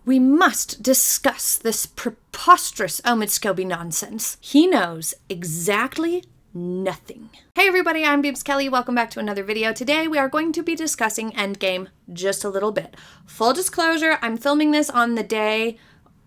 We must discuss this preposterous Omid Scobie nonsense. He knows exactly nothing. Hey everybody, I'm Beebs Kelley. Welcome back to another video. Today we are going to be discussing Endgame just a little bit. Full disclosure, I'm filming this on the day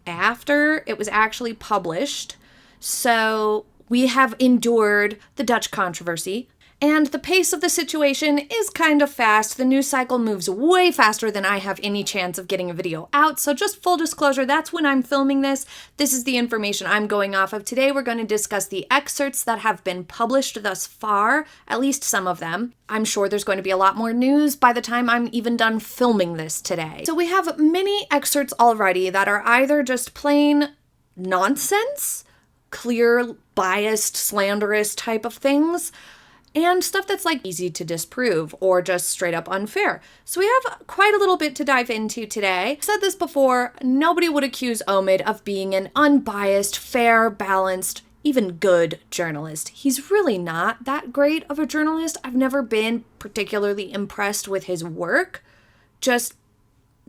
after it was actually published. So we have endured the Dutch controversy. And the pace of the situation is kind of fast. The news cycle moves way faster than I have any chance of getting a video out. So just full disclosure, that's when I'm filming this. This is the information I'm going off of. Today we're going to discuss the excerpts that have been published thus far, at least some of them. I'm sure there's going to be a lot more news by the time I'm even done filming this today. So we have many excerpts already that are either just plain nonsense, clear, biased, slanderous type of things, and stuff that's like easy to disprove or just straight up unfair. So we have quite a little bit to dive into today. I've said this before, nobody would accuse Omid of being an unbiased, fair, balanced, even good journalist. He's really not that great of a journalist. I've never been particularly impressed with his work. Just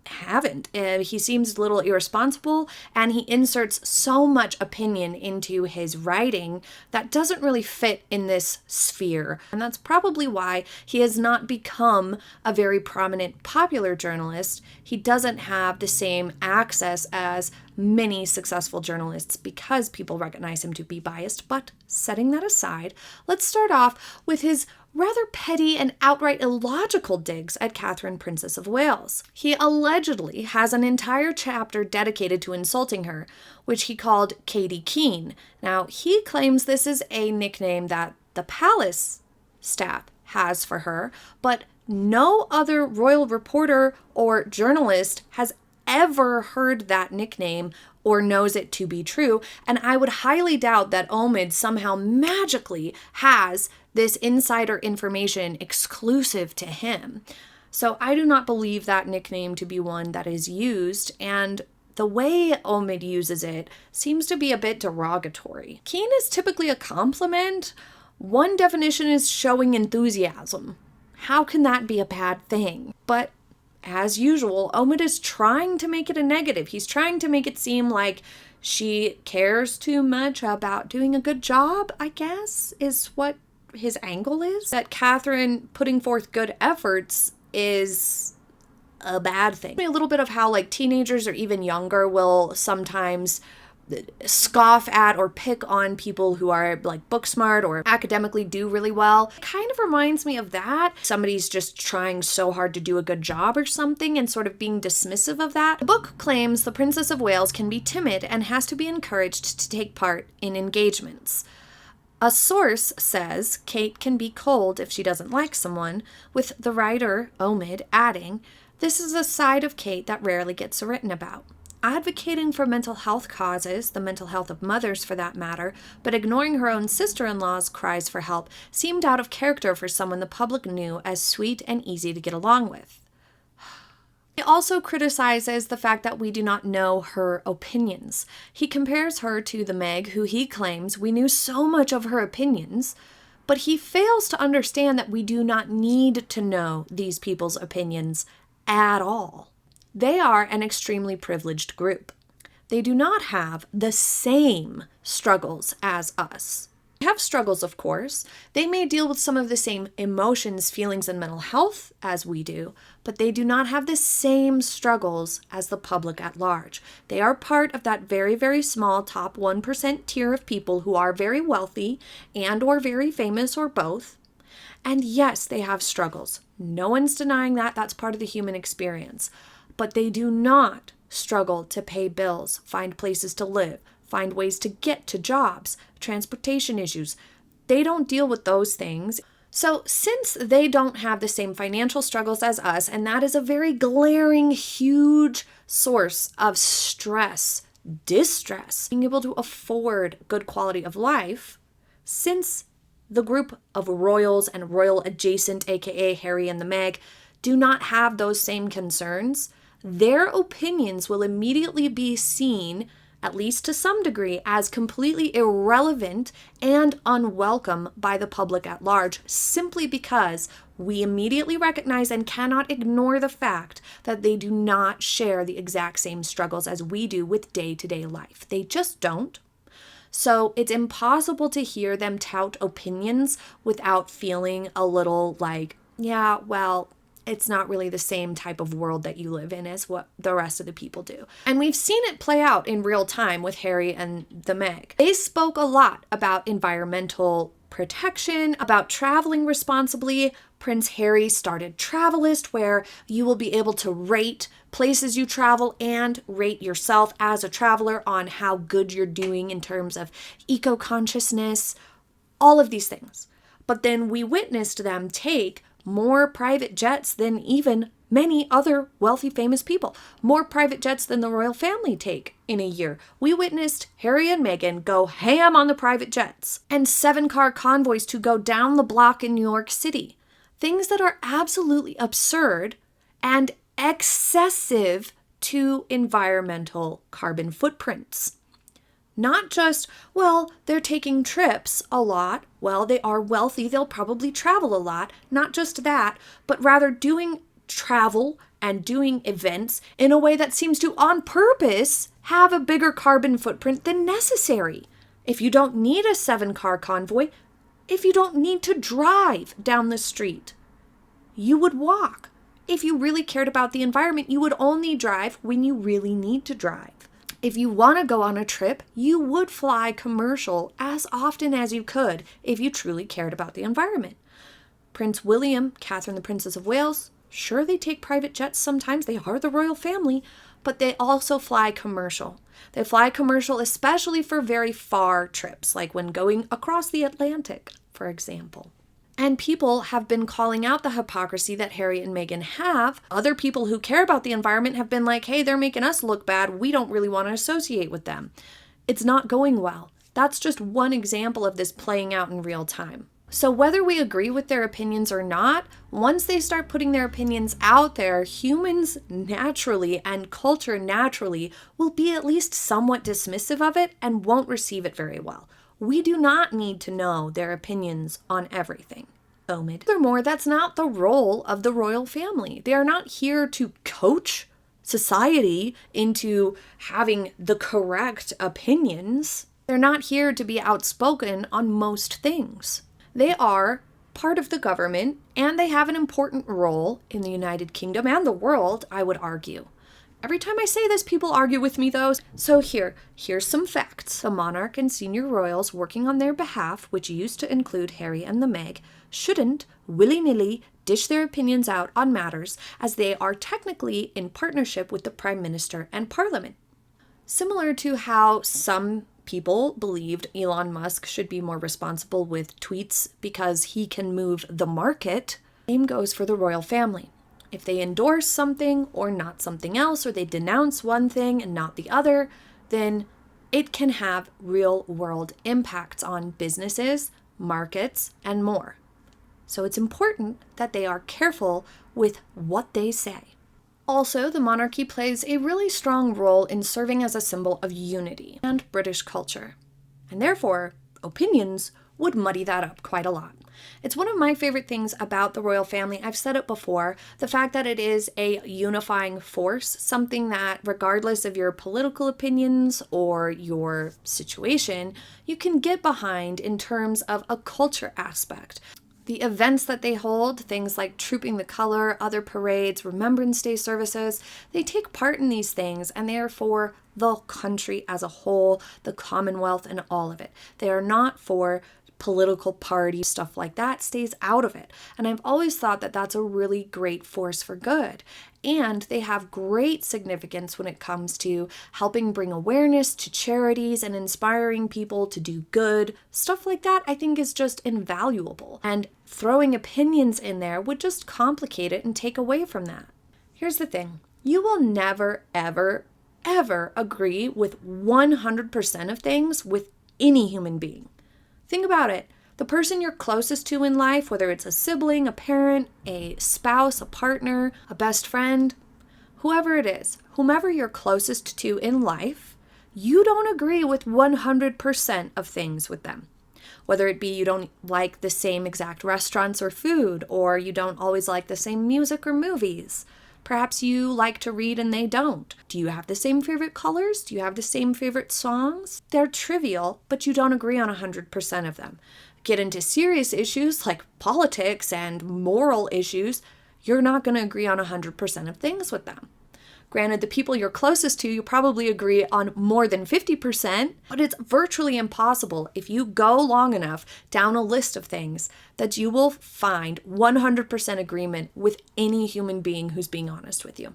haven't. He seems a little irresponsible, and he inserts so much opinion into his writing that doesn't really fit in this sphere. And that's probably why he has not become a very prominent popular journalist. He doesn't have the same access as many successful journalists because people recognize him to be biased. But setting that aside, let's start off with his rather petty and outright illogical digs at Catherine, Princess of Wales. He allegedly has an entire chapter dedicated to insulting her, which he called Katie Keene. Now, he claims this is a nickname that the palace staff has for her, but no other royal reporter or journalist has ever heard that nickname or knows it to be true, and I would highly doubt that Omid somehow magically has this insider information exclusive to him. So I do not believe that nickname to be one that is used, and the way Omid uses it seems to be a bit derogatory. Keen is typically a compliment. One definition is showing enthusiasm. How can that be a bad thing? But as usual, Omid is trying to make it a negative. He's trying to make it seem like she cares too much about doing a good job, I guess, is what his angle is. That Catherine putting forth good efforts is a bad thing. A little bit of how like teenagers or even younger will sometimes scoff at or pick on people who are like book smart or academically do really well. It kind of reminds me of that. Somebody's just trying so hard to do a good job or something and sort of being dismissive of that. The book claims the Princess of Wales can be timid and has to be encouraged to take part in engagements. A source says Kate can be cold if she doesn't like someone, with the writer, Omid, adding, "This is a side of Kate that rarely gets written about. Advocating for mental health causes, the mental health of mothers for that matter, but ignoring her own sister-in-law's cries for help seemed out of character for someone the public knew as sweet and easy to get along with." He also criticizes the fact that we do not know her opinions. He compares her to the Meg, who he claims we knew so much of her opinions, but he fails to understand that we do not need to know these people's opinions at all. They are an extremely privileged group. They do not have the same struggles as us. They have struggles, of course. They may deal with some of the same emotions, feelings, and mental health as we do, but they do not have the same struggles as the public at large. They are part of that very, very small top 1% tier of people who are very wealthy and or very famous or both. And yes, they have struggles. No one's denying that. That's part of the human experience. But they do not struggle to pay bills, find places to live, find ways to get to jobs, transportation issues. They don't deal with those things. So since they don't have the same financial struggles as us, and that is a very glaring, huge source of stress, distress, being able to afford good quality of life, since the group of royals and royal adjacent, aka Harry and the Meg, do not have those same concerns, their opinions will immediately be seen at least to some degree, as completely irrelevant and unwelcome by the public at large, simply because we immediately recognize and cannot ignore the fact that they do not share the exact same struggles as we do with day-to-day life. They just don't. So it's impossible to hear them tout opinions without feeling a little like, yeah, well, it's not really the same type of world that you live in as what the rest of the people do. And we've seen it play out in real time with Harry and the Meg. They spoke a lot about environmental protection, about traveling responsibly. Prince Harry started Travelist, where you will be able to rate places you travel and rate yourself as a traveler on how good you're doing in terms of eco-consciousness, all of these things. But then we witnessed them take more private jets than even many other wealthy, famous people. More private jets than the royal family take in a year. We witnessed Harry and Meghan go ham on the private jets and 7-car convoys to go down the block in New York City. Things that are absolutely absurd and excessive to environmental carbon footprints. Not just, well, they're taking trips a lot. Well, they are wealthy. They'll probably travel a lot. Not just that, but rather doing travel and doing events in a way that seems to, on purpose, have a bigger carbon footprint than necessary. If you don't need a 7-car convoy, if you don't need to drive down the street, you would walk. If you really cared about the environment, you would only drive when you really need to drive. If you want to go on a trip, you would fly commercial as often as you could if you truly cared about the environment. Prince William, Catherine the Princess of Wales, sure, they take private jets sometimes. They are the royal family, but they also fly commercial. They fly commercial especially for very far trips, like when going across the Atlantic, for example. And people have been calling out the hypocrisy that Harry and Meghan have. Other people who care about the environment have been like, hey, they're making us look bad. We don't really want to associate with them. It's not going well. That's just one example of this playing out in real time. So whether we agree with their opinions or not, once they start putting their opinions out there, humans naturally and culture naturally will be at least somewhat dismissive of it and won't receive it very well. We do not need to know their opinions on everything, Omid. Furthermore, that's not the role of the royal family. They are not here to coach society into having the correct opinions. They're not here to be outspoken on most things. They are part of the government, and they have an important role in the United Kingdom and the world, I would argue. Every time I say this, people argue with me, though. So here's some facts. The monarch and senior royals working on their behalf, which used to include Harry and the Meg, shouldn't willy-nilly dish their opinions out on matters, as they are technically in partnership with the Prime Minister and Parliament. Similar to how some people believed Elon Musk should be more responsible with tweets because he can move the market, same goes for the royal family. If they endorse something or not something else, or they denounce one thing and not the other, then it can have real-world impacts on businesses, markets, and more. So it's important that they are careful with what they say. Also, the monarchy plays a really strong role in serving as a symbol of unity and British culture. And therefore, opinions would muddy that up quite a lot. It's one of my favorite things about the royal family. I've said it before, the fact that it is a unifying force, something that regardless of your political opinions or your situation, you can get behind in terms of a culture aspect. The events that they hold, things like Trooping the Color, other parades, Remembrance Day services, they take part in these things, and they are for the country as a whole, the Commonwealth, and all of it. They are not for political party, stuff like that stays out of it. And I've always thought that that's a really great force for good. And they have great significance when it comes to helping bring awareness to charities and inspiring people to do good. Stuff like that I think is just invaluable. And throwing opinions in there would just complicate it and take away from that. Here's the thing. You will never, ever, ever agree with 100% of things with any human being. Think about it. The person you're closest to in life, whether it's a sibling, a parent, a spouse, a partner, a best friend, whoever it is, whomever you're closest to in life, you don't agree with 100% of things with them. Whether it be you don't like the same exact restaurants or food, or you don't always like the same music or movies. Perhaps you like to read and they don't. Do you have the same favorite colors? Do you have the same favorite songs? They're trivial, but you don't agree on 100% of them. Get into serious issues like politics and moral issues, you're not going to agree on 100% of things with them. Granted, the people you're closest to, you probably agree on more than 50%, but it's virtually impossible if you go long enough down a list of things that you will find 100% agreement with any human being who's being honest with you.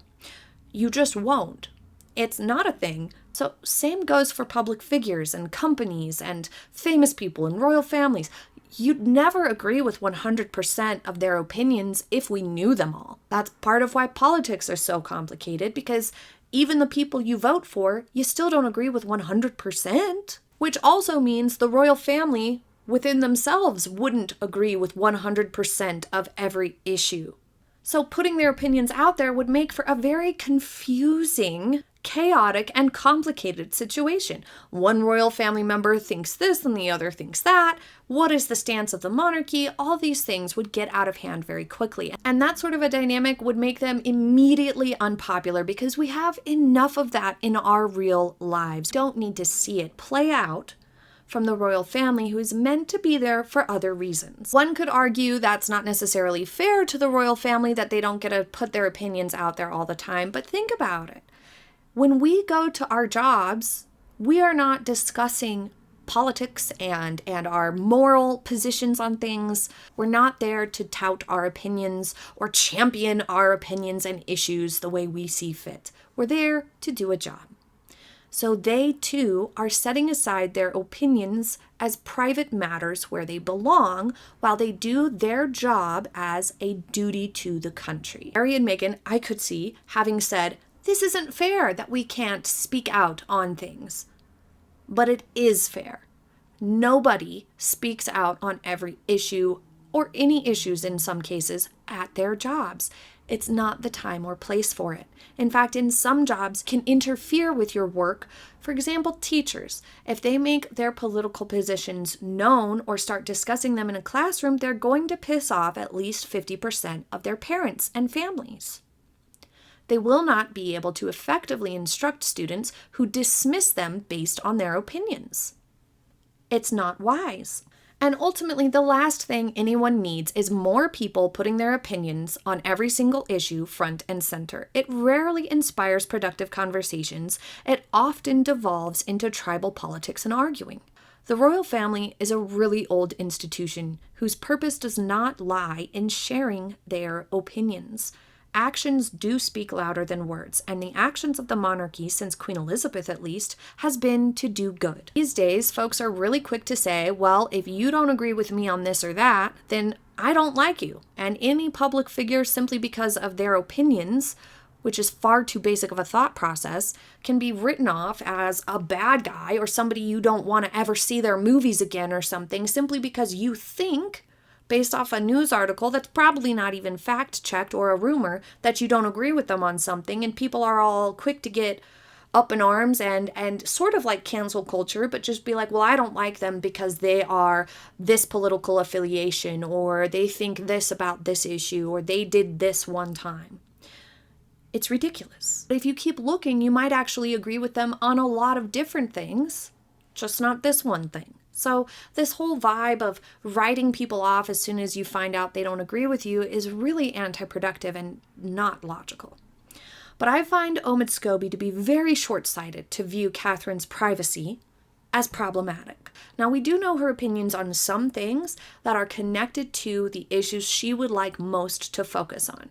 You just won't. It's not a thing. So same goes for public figures and companies and famous people and royal families. You'd never agree with 100% of their opinions if we knew them all. That's part of why politics are so complicated, because even the people you vote for, you still don't agree with 100%, which also means the royal family within themselves wouldn't agree with 100% of every issue. So putting their opinions out there would make for a very confusing, chaotic, and complicated situation. One royal family member thinks this and the other thinks that. What is the stance of the monarchy? All these things would get out of hand very quickly. And that sort of a dynamic would make them immediately unpopular because we have enough of that in our real lives. Don't need to see it play out from the royal family who is meant to be there for other reasons. One could argue that's not necessarily fair to the royal family that they don't get to put their opinions out there all the time, but think about it. When we go to our jobs, we are not discussing politics and our moral positions on things. We're not there to tout our opinions or champion our opinions and issues the way we see fit. We're there to do a job. So they too are setting aside their opinions as private matters where they belong while they do their job as a duty to the country. Harry and Meghan, I could see having said, this isn't fair that we can't speak out on things. But it is fair. Nobody speaks out on every issue or any issues in some cases at their jobs. It's not the time or place for it. In fact, in some jobs can interfere with your work. For example, teachers. If they make their political positions known or start discussing them in a classroom, they're going to piss off at least 50% of their parents and families. They will not be able to effectively instruct students who dismiss them based on their opinions. It's not wise. And ultimately, the last thing anyone needs is more people putting their opinions on every single issue front and center. It rarely inspires productive conversations. It often devolves into tribal politics and arguing. The royal family is a really old institution whose purpose does not lie in sharing their opinions. Actions do speak louder than words, and the actions of the monarchy, since Queen Elizabeth at least, has been to do good. These days, folks are really quick to say, well, if you don't agree with me on this or that, then I don't like you. And any public figure, simply because of their opinions, which is far too basic of a thought process, can be written off as a bad guy or somebody you don't want to ever see their movies again or something, simply because you think, based off a news article that's probably not even fact-checked or a rumor, that you don't agree with them on something, and people are all quick to get up in arms and sort of like cancel culture, but just be like, well, I don't like them because they are this political affiliation, or they think this about this issue, or they did this one time. It's ridiculous. But if you keep looking, you might actually agree with them on a lot of different things, just not this one thing. So this whole vibe of writing people off as soon as you find out they don't agree with you is really anti-productive and not logical. But I find Omid Scobie to be very short-sighted to view Catherine's privacy as problematic. Now, we do know her opinions on some things that are connected to the issues she would like most to focus on.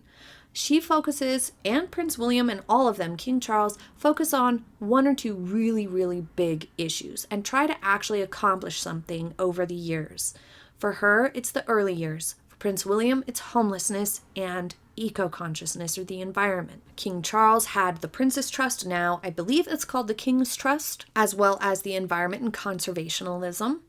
She focuses, and Prince William and all of them, King Charles, focus on one or two really, really big issues and try to actually accomplish something over the years. For her, it's the early years. For Prince William, it's homelessness and eco-consciousness, or the environment. King Charles had the Prince's Trust, now I believe it's called the King's Trust, as well as the environment and conservationism.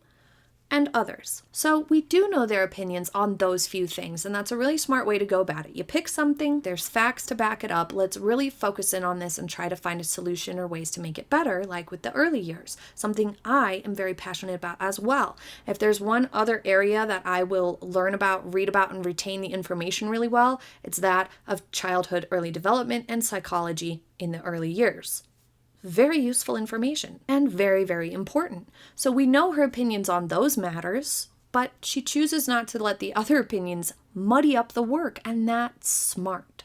and others. So we do know their opinions on those few things, and that's a really smart way to go about it. You pick something, there's facts to back it up, let's really focus in on this and try to find a solution or ways to make it better, like with the early years, something I am very passionate about as well. If there's one other area that I will learn about, read about, and retain the information really well, it's that of childhood early development and psychology in the early years. Very useful information and very, very important. So we know her opinions on those matters, but she chooses not to let the other opinions muddy up the work, and that's smart.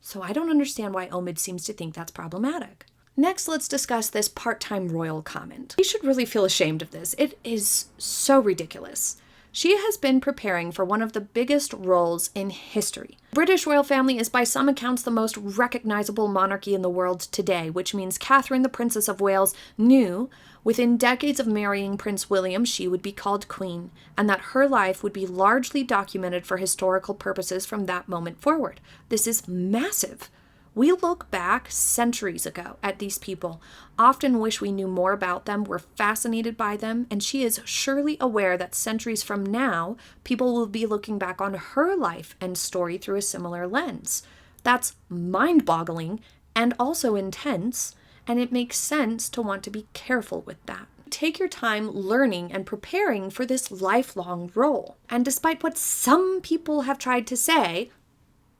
So I don't understand why Omid seems to think that's problematic. Next, let's discuss this part-time royal comment. He should really feel ashamed of this. It is so ridiculous. She has been preparing for one of the biggest roles in history. The British royal family is by some accounts the most recognizable monarchy in the world today, which means Catherine, the Princess of Wales, knew within decades of marrying Prince William she would be called Queen, and that her life would be largely documented for historical purposes from that moment forward. This is massive. We look back centuries ago at these people, often wish we knew more about them, were fascinated by them, and she is surely aware that centuries from now, people will be looking back on her life and story through a similar lens. That's mind-boggling and also intense, and it makes sense to want to be careful with that. Take your time learning and preparing for this lifelong role. And despite what some people have tried to say,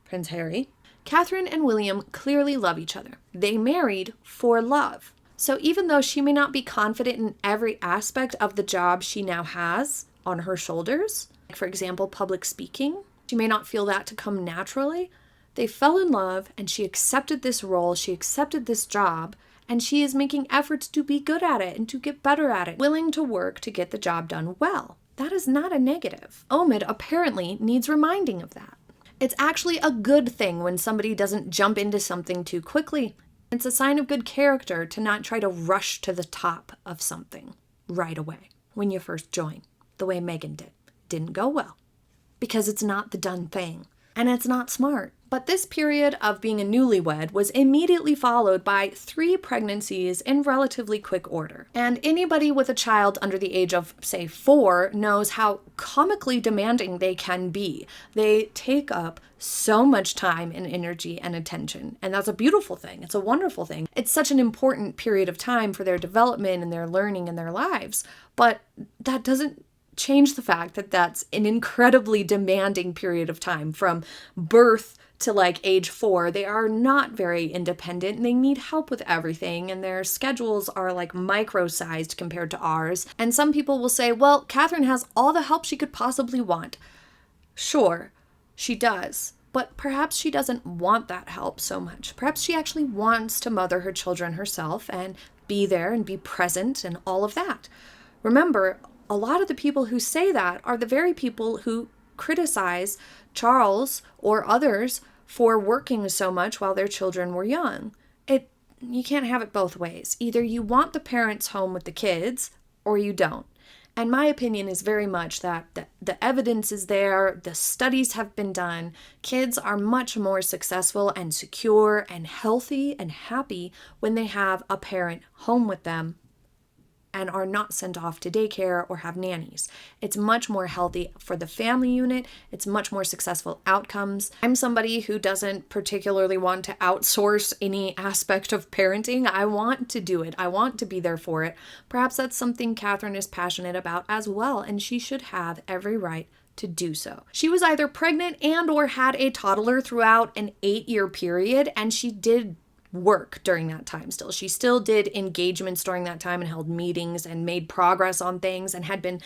Prince Harry, Catherine and William clearly love each other. They married for love. So even though she may not be confident in every aspect of the job she now has on her shoulders, like for example, public speaking, she may not feel that to come naturally, they fell in love and she accepted this role, she accepted this job, and she is making efforts to be good at it and to get better at it, willing to work to get the job done well. That is not a negative. Omid apparently needs reminding of that. It's actually a good thing when somebody doesn't jump into something too quickly. It's a sign of good character to not try to rush to the top of something right away when you first join, the way Meghan did. Didn't go well because it's not the done thing and it's not smart. But this period of being a newlywed was immediately followed by 3 pregnancies in relatively quick order. And anybody with a child under the age of, say, 4 knows how comically demanding they can be. They take up so much time and energy and attention. And that's a beautiful thing. It's a wonderful thing. It's such an important period of time for their development and their learning and their lives. But that doesn't change the fact that that's an incredibly demanding period of time from birth to like age 4. They are not very independent and they need help with everything, and their schedules are like micro-sized compared to ours. And some people will say, well, Catherine has all the help she could possibly want. Sure, she does, but perhaps she doesn't want that help so much. Perhaps she actually wants to mother her children herself and be there and be present and all of that. Remember, a lot of the people who say that are the very people who criticize Charles or others for working so much while their children were young. You can't have it both ways. Either you want the parents home with the kids or you don't. And my opinion is very much that the evidence is there, the studies have been done. Kids are much more successful and secure and healthy and happy when they have a parent home with them and are not sent off to daycare or have nannies. It's much more healthy for the family unit. It's much more successful outcomes. I'm somebody who doesn't particularly want to outsource any aspect of parenting. I want to do it. I want to be there for it. Perhaps that's something Catherine is passionate about as well, and she should have every right to do so. She was either pregnant and or had a toddler throughout an 8-year period, and she did work during that time still. She still did engagements during that time and held meetings and made progress on things and had been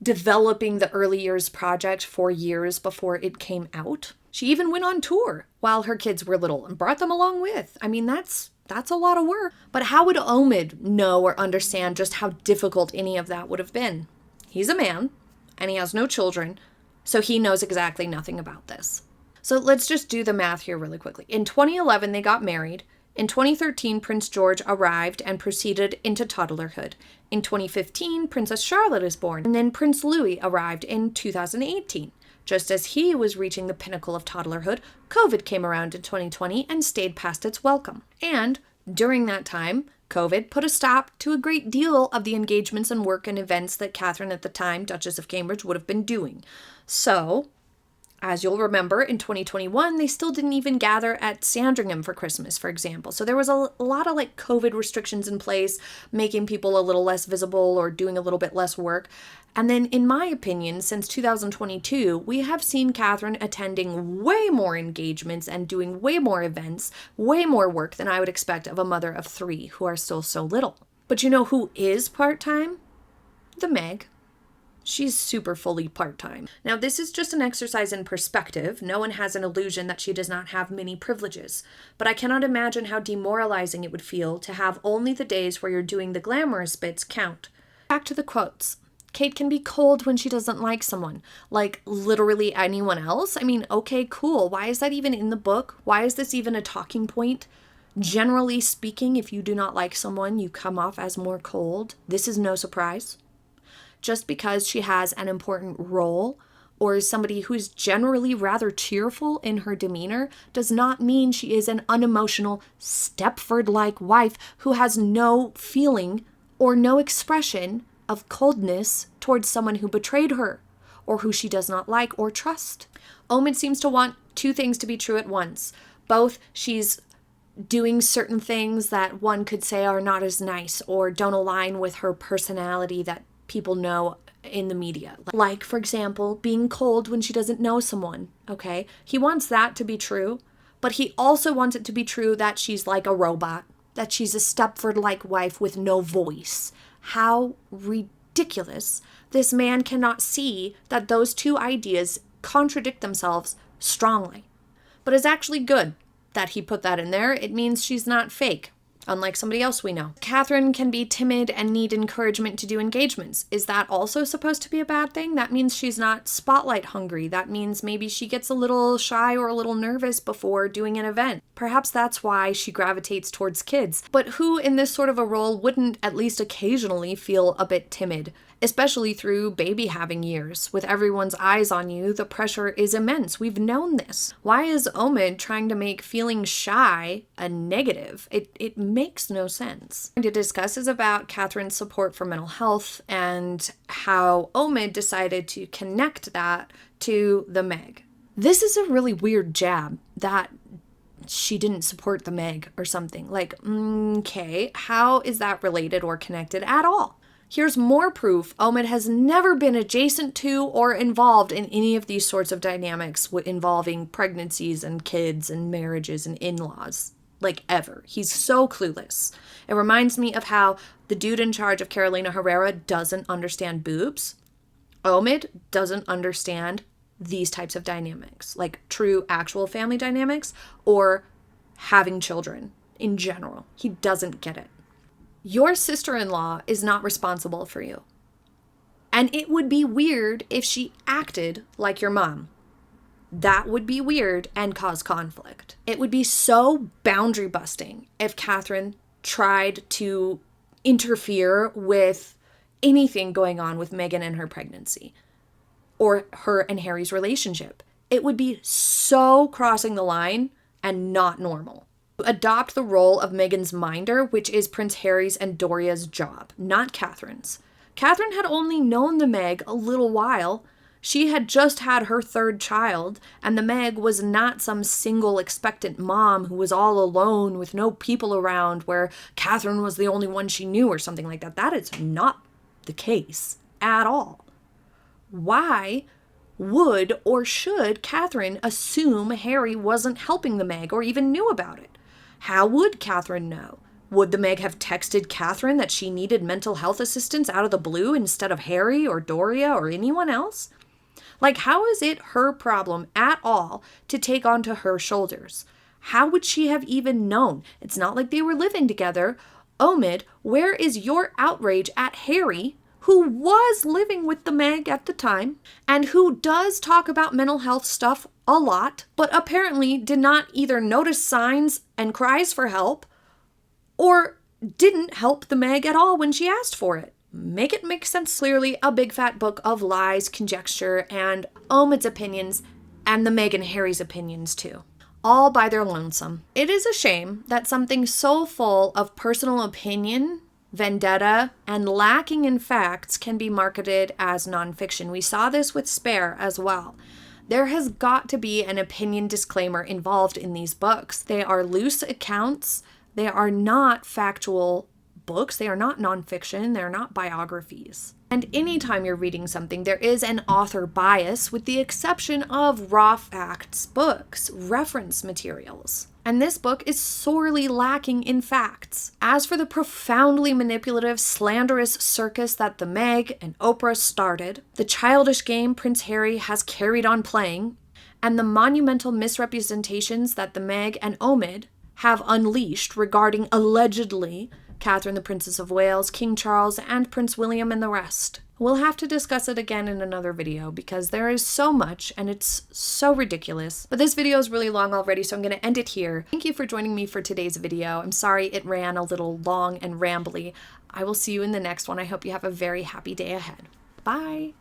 developing the early years project for years before it came out. She even went on tour while her kids were little and brought them along with. I mean, that's a lot of work. But how would Omid know or understand just how difficult any of that would have been? He's a man and he has no children, so he knows exactly nothing about this. So let's just do the math here really quickly. In 2011, they got married. In 2013, Prince George arrived and proceeded into toddlerhood. In 2015, Princess Charlotte is born, and then Prince Louis arrived in 2018. Just as he was reaching the pinnacle of toddlerhood, COVID came around in 2020 and stayed past its welcome. And During that time, COVID put a stop to a great deal of the engagements and work and events that Catherine at the time, Duchess of Cambridge, would have been doing. So, as you'll remember, in 2021, they still didn't even gather at Sandringham for Christmas, for example. So there was a lot of COVID restrictions in place, making people a little less visible or doing a little bit less work. And then, in my opinion, since 2022, we have seen Catherine attending way more engagements and doing way more events, way more work than I would expect of a mother of 3 who are still so little. But you know who is part-time? The Meg. She's super fully part-time. Now, this is just an exercise in perspective. No one has an illusion that she does not have many privileges. But I cannot imagine how demoralizing it would feel to have only the days where you're doing the glamorous bits count. Back to the quotes. Kate can be cold when she doesn't like someone. Like literally anyone else? I mean, okay, cool. Why is that even in the book? Why is this even a talking point? Generally speaking, if you do not like someone, you come off as more cold. This is no surprise. Just because she has an important role or is somebody who is generally rather cheerful in her demeanor does not mean she is an unemotional, Stepford-like wife who has no feeling or no expression of coldness towards someone who betrayed her or who she does not like or trust. Omid seems to want 2 things to be true at once. Both she's doing certain things that one could say are not as nice or don't align with her personality that people know in the media. Like, for example, being cold when she doesn't know someone, okay? He wants that to be true, but he also wants it to be true that she's like a robot, that she's a Stepford-like wife with no voice. How ridiculous. This man cannot see that those 2 ideas contradict themselves strongly. But it's actually good that he put that in there. It means she's not fake. Unlike somebody else we know. Catherine can be timid and need encouragement to do engagements. Is that also supposed to be a bad thing? That means she's not spotlight hungry. That means maybe she gets a little shy or a little nervous before doing an event. Perhaps that's why she gravitates towards kids. But who in this sort of a role wouldn't at least occasionally feel a bit timid? Especially through baby having years. With everyone's eyes on you, the pressure is immense. We've known this. Why is Omid trying to make feeling shy a negative? It makes no sense. What to discuss is about Catherine's support for mental health and how Omid decided to connect that to the Meg. This is a really weird jab that she didn't support the Meg or something. Like, okay, how is that related or connected at all? Here's more proof Omid has never been adjacent to or involved in any of these sorts of dynamics involving pregnancies and kids and marriages and in-laws. Like, ever. He's so clueless. It reminds me of how the dude in charge of Carolina Herrera doesn't understand boobs. Omid doesn't understand these types of dynamics, like true, actual family dynamics or having children in general. He doesn't get it. Your sister-in-law is not responsible for you. And it would be weird if she acted like your mom. That would be weird and cause conflict. It would be so boundary busting if Catherine tried to interfere with anything going on with Meghan and her pregnancy or her and Harry's relationship. It would be so crossing the line and not normal. Adopt the role of Meghan's minder, which is Prince Harry's and Doria's job, not Catherine's. Catherine had only known the Meg a little while. She had just had her 3rd child, and the Meg was not some single expectant mom who was all alone with no people around where Catherine was the only one she knew or something like that. That is not the case at all. Why would or should Catherine assume Harry wasn't helping the Meg or even knew about it? How would Catherine know? Would the Meg have texted Catherine that she needed mental health assistance out of the blue instead of Harry or Doria or anyone else? Like, how is it her problem at all to take onto her shoulders? How would she have even known? It's not like they were living together. Omid, where is your outrage at Harry, who was living with the Meg at the time and who does talk about mental health stuff a lot, but apparently did not either notice signs and cries for help or didn't help the Meg at all when she asked for it? Make it make sense. Clearly a big fat book of lies, conjecture, and Omid's opinions and the Meg and Harry's opinions too. all by their lonesome. It is a shame that something so full of personal opinion, vendetta, and lacking in facts can be marketed as nonfiction. We saw this with Spare as well. There has got to be an opinion disclaimer involved in these books. They are loose accounts. They are not factual books. They are not nonfiction. They're not biographies. And anytime you're reading something, there is an author bias, with the exception of raw facts books, reference materials. And this book is sorely lacking in facts. As for the profoundly manipulative, slanderous circus that the Meg and Oprah started, the childish game Prince Harry has carried on playing, and the monumental misrepresentations that the Meg and Omid have unleashed regarding allegedly Catherine the Princess of Wales, King Charles, and Prince William and the rest. We'll have to discuss it again in another video because there is so much and it's so ridiculous. But this video is really long already, so I'm going to end it here. Thank you for joining me for today's video. I'm sorry it ran a little long and rambly. I will see you in the next one. I hope you have a very happy day ahead. Bye!